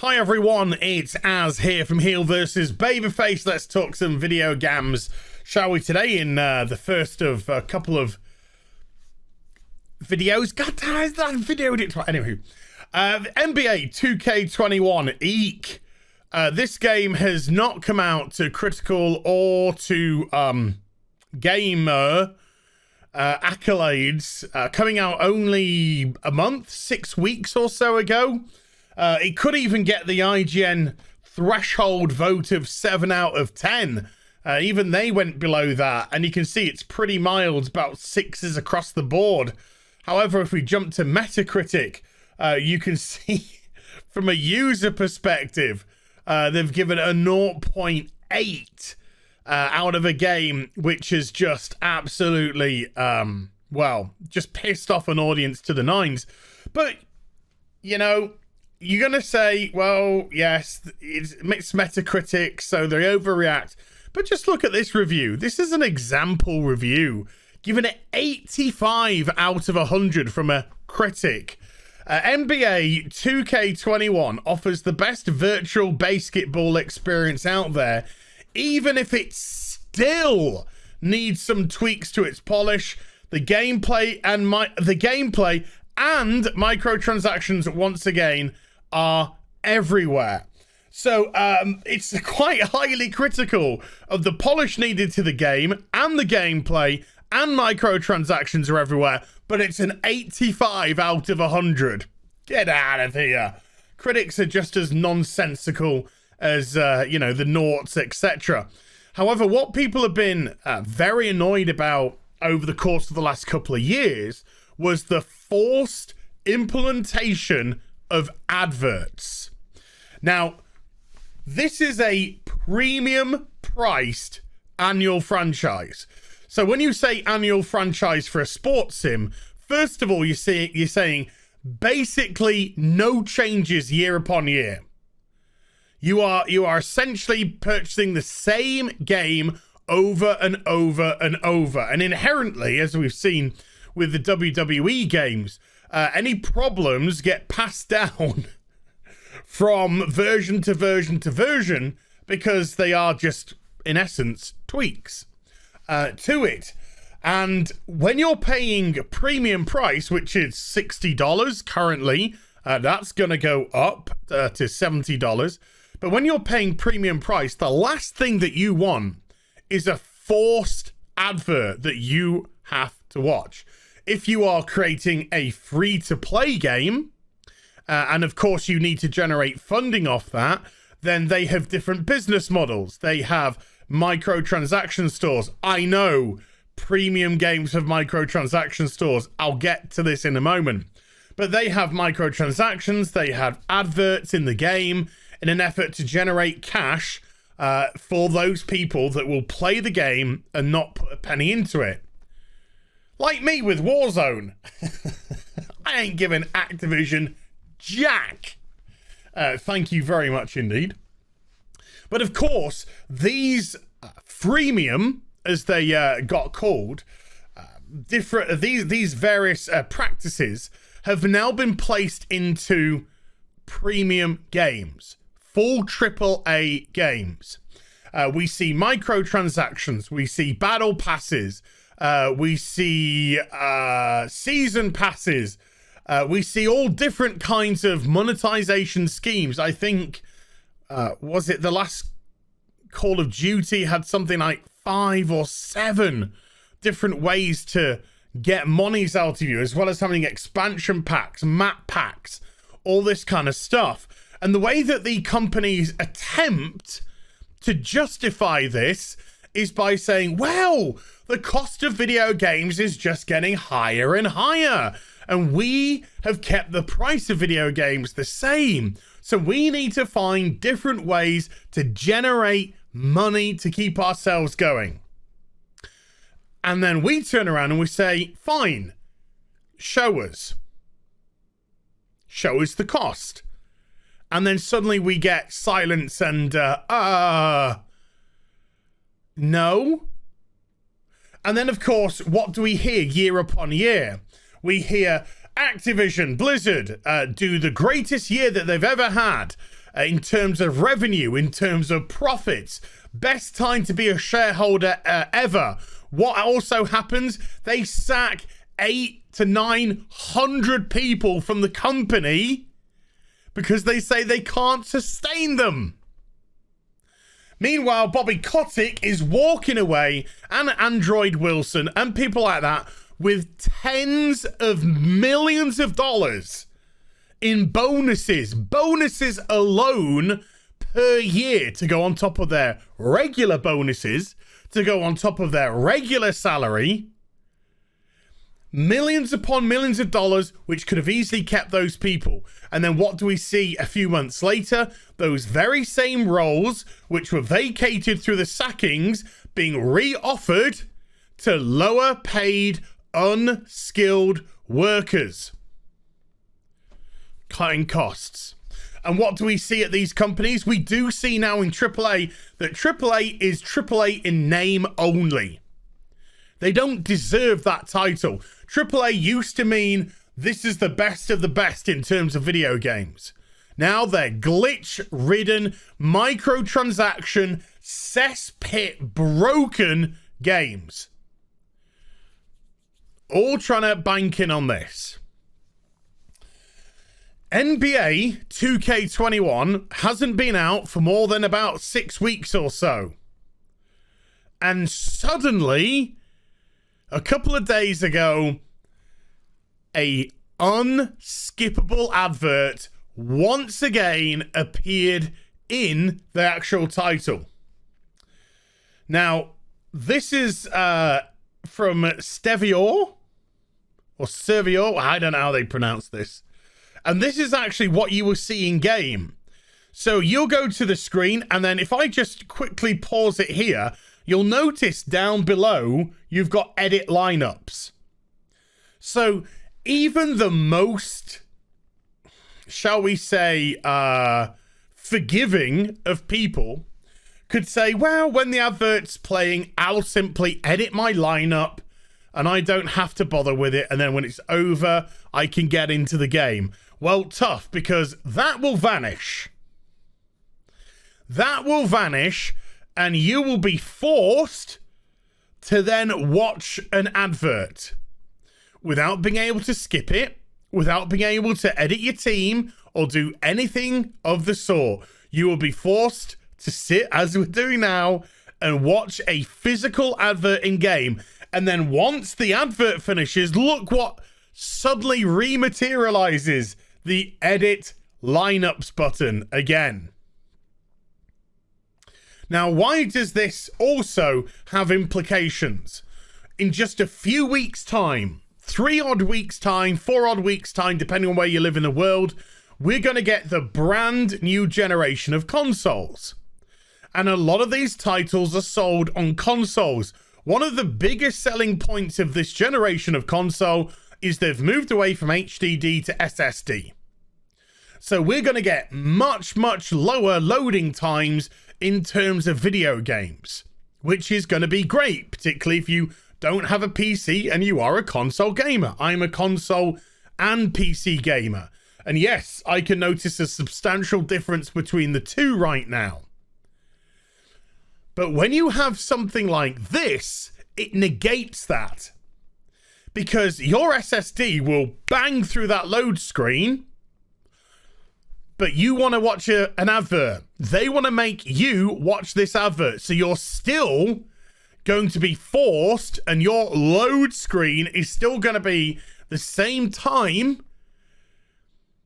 Hi everyone, it's Az here from HeelvsBabyface. Let's talk some video games, shall we, today in the first of a couple of videos. God damn, that videoed it twice. Anyway, NBA 2K21 Eek. This game has not come out to critical or to gamer accolades, coming out only a month, 6 weeks or so ago. It could even get the IGN threshold vote of 7 out of 10. Even they went below that, and you can see it's pretty mild, about 6s across the board. However, if we jump to Metacritic, you can see from a user perspective, they've given a 0.8 out of a game, which is just absolutely, well, just pissed off an audience to the nines. But, you know, you're going to say, well, yes, it's Metacritic, so they overreact. But just look at this review. This is an example review. Given it 85 out of 100 from a critic. NBA 2K21 offers the best virtual basketball experience out there, even if it still needs some tweaks to its polish. The gameplay and microtransactions, once again, are everywhere. So it's quite highly critical of the polish needed to the game and the gameplay, and microtransactions are everywhere, but it's an 85 out of 100. Get out of here. Critics are just as nonsensical as, you know, the noughts, etc. However, what people have been very annoyed about over the course of the last couple of years was the forced implementation of adverts. Now, this is a premium priced annual franchise. So when you say annual franchise for a sports sim, first of all, you're saying basically no changes year upon year. You are essentially purchasing the same game over and over and over. And inherently, as we've seen with the WWE games, any problems get passed down from version to version to version because they are just, in essence, tweaks to it. And when you're paying a premium price, which is $60 currently, that's going to go up to $70. But when you're paying premium price, the last thing that you want is a forced advert that you have to watch. If you are creating a free-to-play game, and of course you need to generate funding off that, then they have different business models. They have microtransaction stores. I know premium games have microtransaction stores. I'll get to this in a moment. But they have microtransactions. They have adverts in the game in an effort to generate cash for those people that will play the game and not put a penny into it. Like me with Warzone. I ain't giving Activision jack. Thank you very much indeed. But of course, these freemium, as they got called, these various practices have now been placed into premium games, full AAA games. We see microtransactions, we see battle passes, we see season passes, we see all different kinds of monetization schemes. I think, was it the last Call of Duty had something like 5 or 7 different ways to get monies out of you, as well as having expansion packs, map packs, all this kind of stuff. And the way that the companies attempt to justify this is by saying, well, the cost of video games is just getting higher and higher, and we have kept the price of video games the same. So we need to find different ways to generate money to keep ourselves going. And then we turn around and we say, fine, show us the cost. And then suddenly we get silence and, no. And then, of course, what do we hear year upon year? We hear Activision Blizzard do the greatest year that they've ever had in terms of revenue, in terms of profits. Best time to be a shareholder ever. What also happens? They sack 800 to 900 people from the company because they say they can't sustain them. Meanwhile, Bobby Kotick is walking away, and Android Wilson and people like that, with tens of millions of dollars in bonuses alone per year, to go on top of their regular bonuses, to go on top of their regular salary. Millions upon millions of dollars, which could have easily kept those people. And then what do we see a few months later? Those very same roles, which were vacated through the sackings, being re-offered to lower paid, unskilled workers. Cutting costs. And what do we see at these companies? We do see now in AAA that AAA is AAA in name only. They don't deserve that title. AAA used to mean this is the best of the best in terms of video games. Now they're glitch-ridden, microtransaction, cesspit, broken games. All trying to bank in on this. NBA 2K21 hasn't been out for more than about 6 weeks or so. And suddenly, a couple of days ago, a unskippable advert once again appeared in the actual title. Now, this is from Stevior, or Servior, I don't know how they pronounce this. And this is actually what you will see in game. So you'll go to the screen, and then if I just quickly pause it here, you'll notice down below, you've got edit lineups. So even the most, shall we say, forgiving of people could say, well, when the advert's playing, I'll simply edit my lineup and I don't have to bother with it. And then when it's over, I can get into the game. Well, tough, because that will vanish. That will vanish, and you will be forced to then watch an advert without being able to skip it, without being able to edit your team or do anything of the sort. You will be forced to sit, as we're doing now, and watch a physical advert in game. And then once the advert finishes, look what suddenly rematerializes: the edit lineups button again. Now, why does this also have implications? In just a few weeks' time, 3 odd weeks' time, 4 odd weeks' time, depending on where you live in the world, we're going to get the brand new generation of consoles. And a lot of these titles are sold on consoles. One of the biggest selling points of this generation of console is they've moved away from HDD to SSD. So we're going to get much, much lower loading times in terms of video games, which is going to be great, particularly if you don't have a PC and you are a console gamer. I'm a console and PC gamer. And yes, I can notice a substantial difference between the two right now. But when you have something like this, it negates that. Because your SSD will bang through that load screen, but you want to watch an advert. They want to make you watch this advert. So you're still going to be forced, and your load screen is still going to be the same time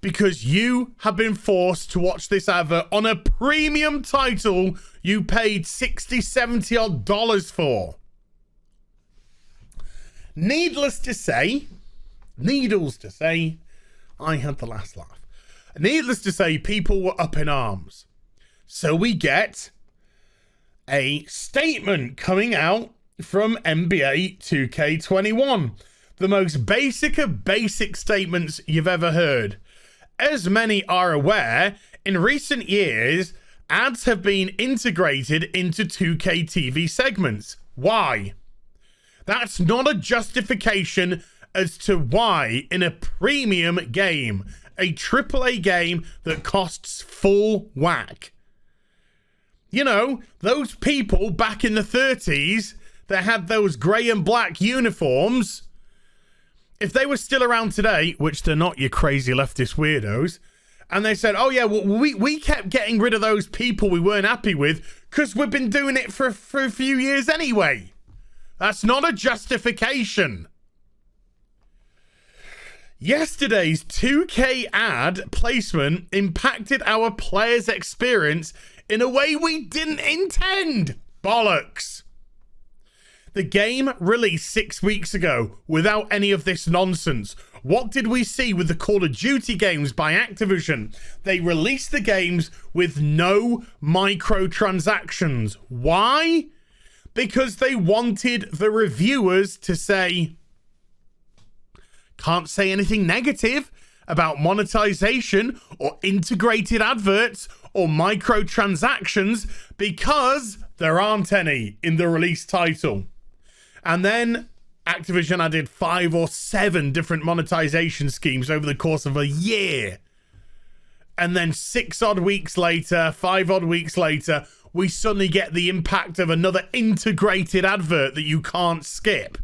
because you have been forced to watch this advert on a premium title you paid $60, $70 odd dollars for. Needless to say, I had the last laugh. Needless to say, people were up in arms. So we get a statement coming out from NBA 2K21. The most basic of basic statements you've ever heard. As many are aware, in recent years, ads have been integrated into 2K TV segments. Why? That's not a justification as to why in a premium game, a AAA game that costs full whack, you know, those people back in the 30s that had those grey and black uniforms, if they were still around today, which they're not, you crazy leftist weirdos, and they said, oh yeah, well, we kept getting rid of those people we weren't happy with because we've been doing it for a few years anyway. That's not a justification. Yesterday's 2K ad placement impacted our players' experience in a way we didn't intend. Bollocks. The game released 6 weeks ago without any of this nonsense. What did we see with the Call of Duty games by Activision? They released the games with no microtransactions. Why? Because they wanted the reviewers to say, can't say anything negative about monetization or integrated adverts or microtransactions because there aren't any in the release title. And then Activision added 5 or 7 different monetization schemes over the course of a year. And then 6 odd weeks later, 5 odd weeks later, we suddenly get the impact of another integrated advert that you can't skip.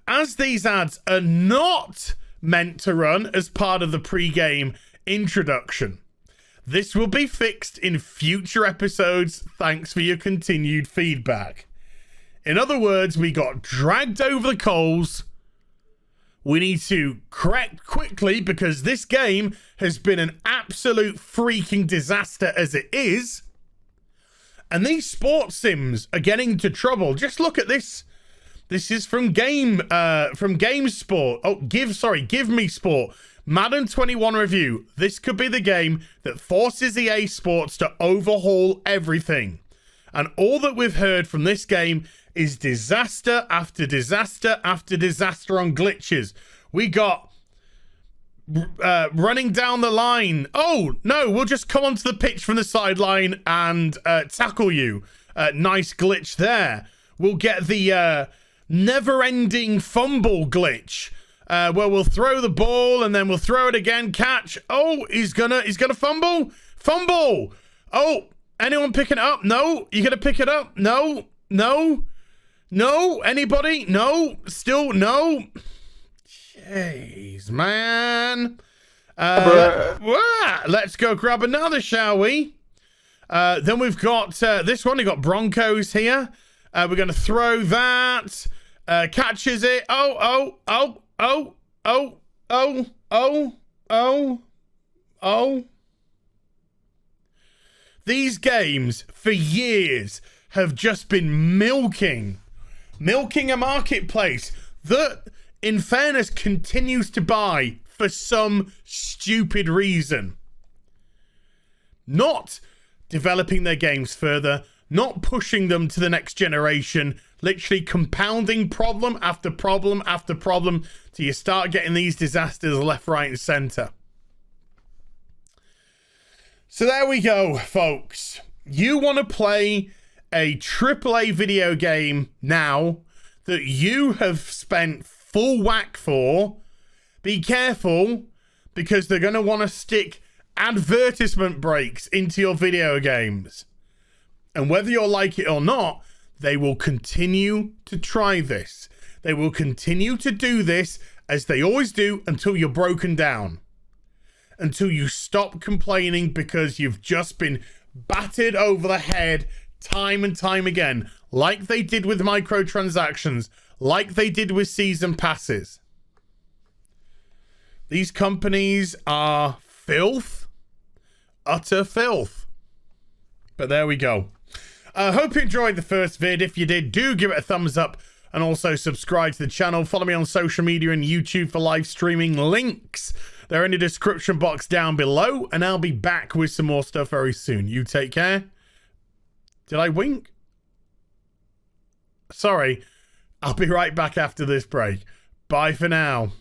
As these ads are not meant to run as part of the pre-game introduction, this will be fixed in future episodes. Thanks for your continued feedback. In other words, we got dragged over the coals. We need to correct quickly because this game has been an absolute freaking disaster as it is. And these sports sims are getting into trouble. Just look at this. This is from GameSport. Oh, Give Me Sport. Madden 21 review. This could be the game that forces EA Sports to overhaul everything. And all that we've heard from this game is disaster after disaster after disaster on glitches. We got running down the line. Oh, no, we'll just come onto the pitch from the sideline and tackle you. Nice glitch there. We'll get the never-ending fumble glitch where we'll throw the ball and then we'll throw it again. Catch. Oh, he's gonna fumble. Fumble. Oh, anyone picking it up? No. You gonna pick it up? No. No. No. Anybody? No. Still no. Jeez, man. Let's go grab another, shall we? Then we've got this one. We've got Broncos here. We're going to throw that. Catches it. Oh. These games for years have just been milking a marketplace that, in fairness, continues to buy for some stupid reason. Not developing their games further, not pushing them to the next generation, literally compounding problem after problem after problem till you start getting these disasters left, right, and center. So there we go, folks. You want to play a AAA video game now that you have spent full whack for. Be careful, because they're going to want to stick advertisement breaks into your video games. And whether you like it or not, they will continue to try this. They will continue to do this as they always do until you're broken down. Until you stop complaining because you've just been battered over the head time and time again, like they did with microtransactions, like they did with season passes. These companies are filth, utter filth. But there we go. I hope you enjoyed the first vid. If you did, do give it a thumbs up and also subscribe to the channel. Follow me on social media and YouTube for live streaming. Links, they're in the description box down below, and I'll be back with some more stuff very soon. You take care. Did I wink? Sorry. I'll be right back after this break. Bye for now.